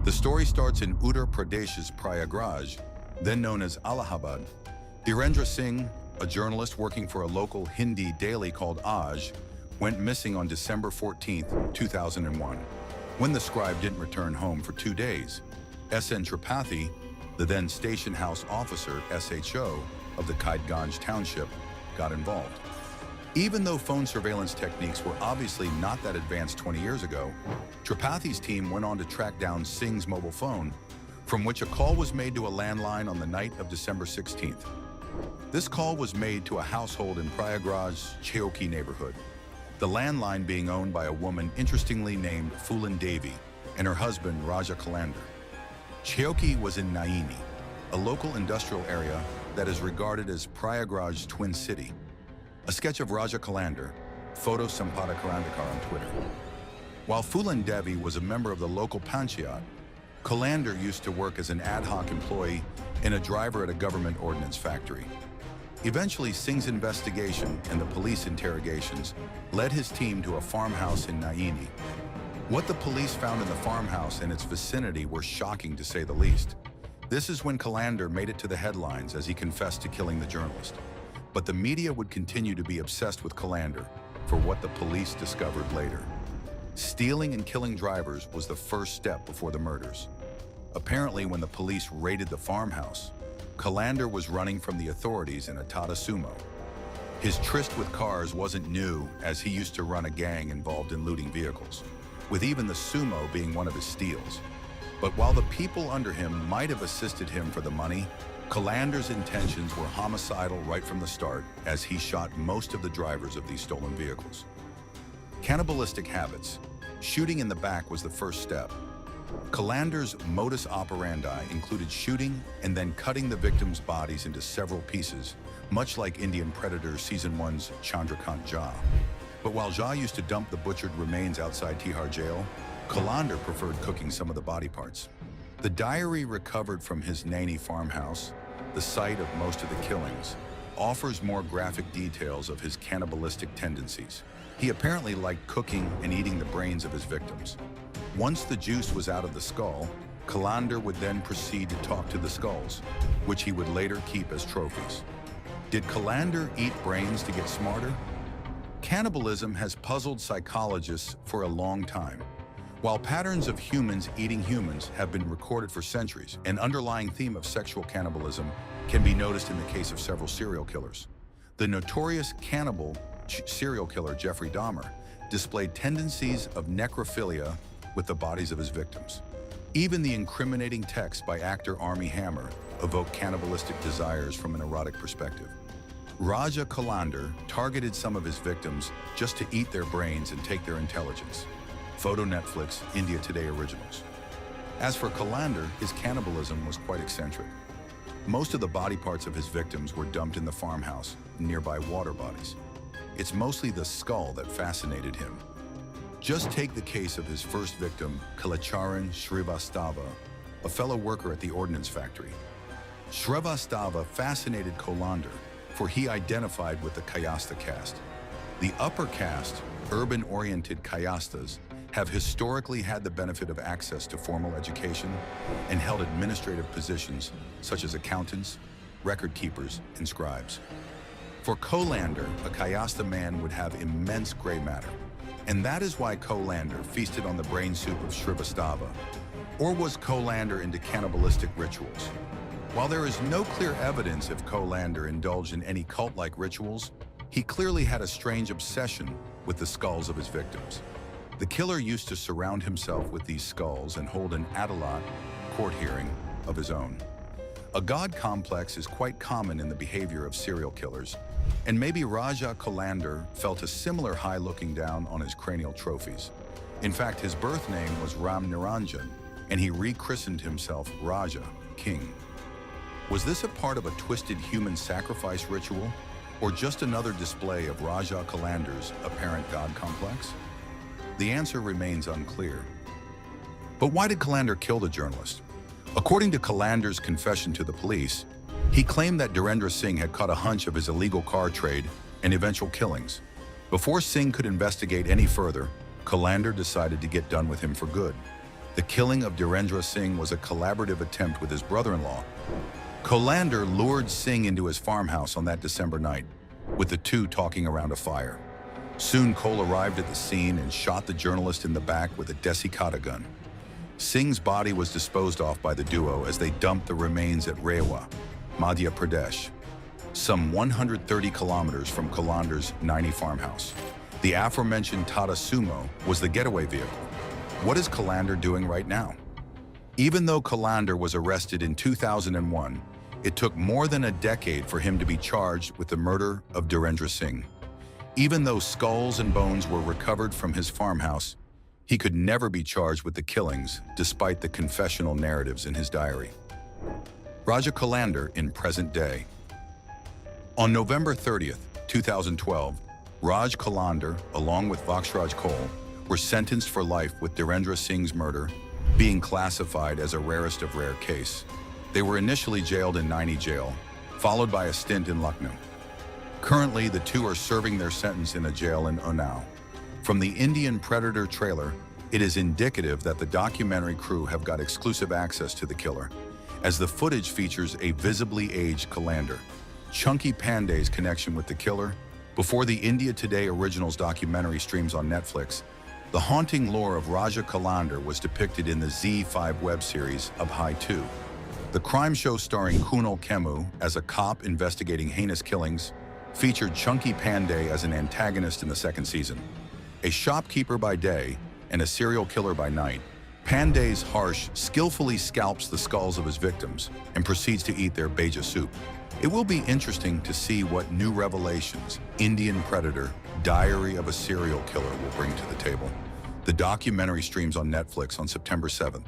The story starts in Uttar Pradesh's Prayagraj, then known as Allahabad. Dhirendra Singh, a journalist working for a local Hindi daily called Aaj, went missing on December 14, 2001. When the scribe didn't return home for 2 days, S.N. Tripathi, the then station house officer, SHO, of the Kaidganj township, got involved. Even though phone surveillance techniques were obviously not that advanced 20 years ago, Tripathi's team went on to track down Singh's mobile phone, from which a call was made to a landline on the night of December 16th. This call was made to a household in Prayagraj's Chowki neighborhood, the landline being owned by a woman interestingly named Phulan Devi and her husband Raja Kolander. Chowki was in Naini, a local industrial area that is regarded as Prayagraj's twin city. A sketch of Raja Kolander, Photo Sampada Karandikar on Twitter. While Phulan Devi was a member of the local Panchayat, Kolander used to work as an ad hoc employee and a driver at a government ordnance factory. Eventually, Singh's investigation and the police interrogations led his team to a farmhouse in Naini. What the police found in the farmhouse and its vicinity were shocking to say the least. This is when Kolander made it to the headlines as he confessed to killing the journalist. But the media would continue to be obsessed with Kolander for what the police discovered later. Stealing and killing drivers was the first step before the murders. Apparently, when the police raided the farmhouse, Kolander was running from the authorities in a Tata Sumo. His tryst with cars wasn't new, as he used to run a gang involved in looting vehicles, with even the Sumo being one of his steals. But while the people under him might have assisted him for the money, Kolander's intentions were homicidal right from the start, as he shot most of the drivers of these stolen vehicles. Cannibalistic habits. Shooting in the back was the first step. Kolander's modus operandi included shooting and then cutting the victims' bodies into several pieces, much like Indian Predator Season 1's Chandrakant Jha. But while Jha used to dump the butchered remains outside Tihar jail, Kolander preferred cooking some of the body parts. The diary recovered from his Naini farmhouse, the site of most of the killings, offers more graphic details of his cannibalistic tendencies. He apparently liked cooking and eating the brains of his victims. Once the juice was out of the skull, Kolander would then proceed to talk to the skulls, which he would later keep as trophies. Did Kolander eat brains to get smarter? Cannibalism has puzzled psychologists for a long time. While patterns of humans eating humans have been recorded for centuries, an underlying theme of sexual cannibalism can be noticed in the case of several serial killers. The notorious cannibal serial killer Jeffrey Dahmer displayed tendencies of necrophilia with the bodies of his victims. Even the incriminating text by actor Armie Hammer evoked cannibalistic desires from an erotic perspective. Raja Kolander targeted some of his victims just to eat their brains and take their intelligence. Photo Netflix, India Today Originals. As for Kolander, his cannibalism was quite eccentric. Most of the body parts of his victims were dumped in the farmhouse, nearby water bodies. It's mostly the skull that fascinated him. Just take the case of his first victim, Kalacharan Shrivastava, a fellow worker at the ordnance factory. Shrivastava fascinated Kolander, for he identified with the Kayastha caste. The upper caste, urban-oriented Kayasthas, have historically had the benefit of access to formal education and held administrative positions such as accountants, record keepers, and scribes. For Kolander, a Kayastha man would have immense gray matter, and that is why Kolander feasted on the brain soup of Shrivastava. Or was Kolander into cannibalistic rituals? While there is no clear evidence if Kolander indulged in any cult-like rituals, he clearly had a strange obsession with the skulls of his victims. The killer used to surround himself with these skulls and hold an adalat, court hearing, of his own. A god complex is quite common in the behavior of serial killers, and maybe Raja Kolander felt a similar high looking down on his cranial trophies. In fact, his birth name was Ram Niranjan, and he rechristened himself Raja, king. Was this a part of a twisted human sacrifice ritual, or just another display of Raja Kolander's apparent god complex? The answer remains unclear. But why did Kolander kill the journalist? According to Kolander's confession to the police, he claimed that Dhirendra Singh had caught a hunch of his illegal car trade and eventual killings. Before Singh could investigate any further, Kolander decided to get done with him for good. The killing of Dhirendra Singh was a collaborative attempt with his brother-in-law. Kolander lured Singh into his farmhouse on that December night, with the two talking around a fire. Soon Cole arrived at the scene and shot the journalist in the back with a Desikata gun. Singh's body was disposed of by the duo as they dumped the remains at Rewa, Madhya Pradesh, some 130 kilometers from Kolander's 90 farmhouse. The aforementioned Tata Sumo was the getaway vehicle. What is Kolander doing right now? Even though Kolander was arrested in 2001, it took more than a decade for him to be charged with the murder of Dhirendra Singh. Even though skulls and bones were recovered from his farmhouse, he could never be charged with the killings, despite the confessional narratives in his diary. Raja Kolander in present day. On November 30th, 2012, Raj Kolander, along with Vakshraj Cole, were sentenced for life with Dhirendra Singh's murder being classified as a rarest of rare case. They were initially jailed in Naini jail, followed by a stint in Lucknow. Currently, the two are serving their sentence in a jail in Unnao. From the Indian Predator trailer, it is indicative that the documentary crew have got exclusive access to the killer, as the footage features a visibly aged Kolander. Chunky Pandey's connection with the killer. Before the India Today Originals documentary streams on Netflix, the haunting lore of Raja Kolander was depicted in the Z5 web series Abhay 2. The crime show starring Kunal Kemu as a cop investigating heinous killings featured Chunky Pandey as an antagonist in the second season. A shopkeeper by day and a serial killer by night, Pandey's harsh skillfully scalps the skulls of his victims and proceeds to eat their beja soup. It will be interesting to see what new revelations Indian Predator, Diary of a Serial Killer will bring to the table. The documentary streams on Netflix on September 7th.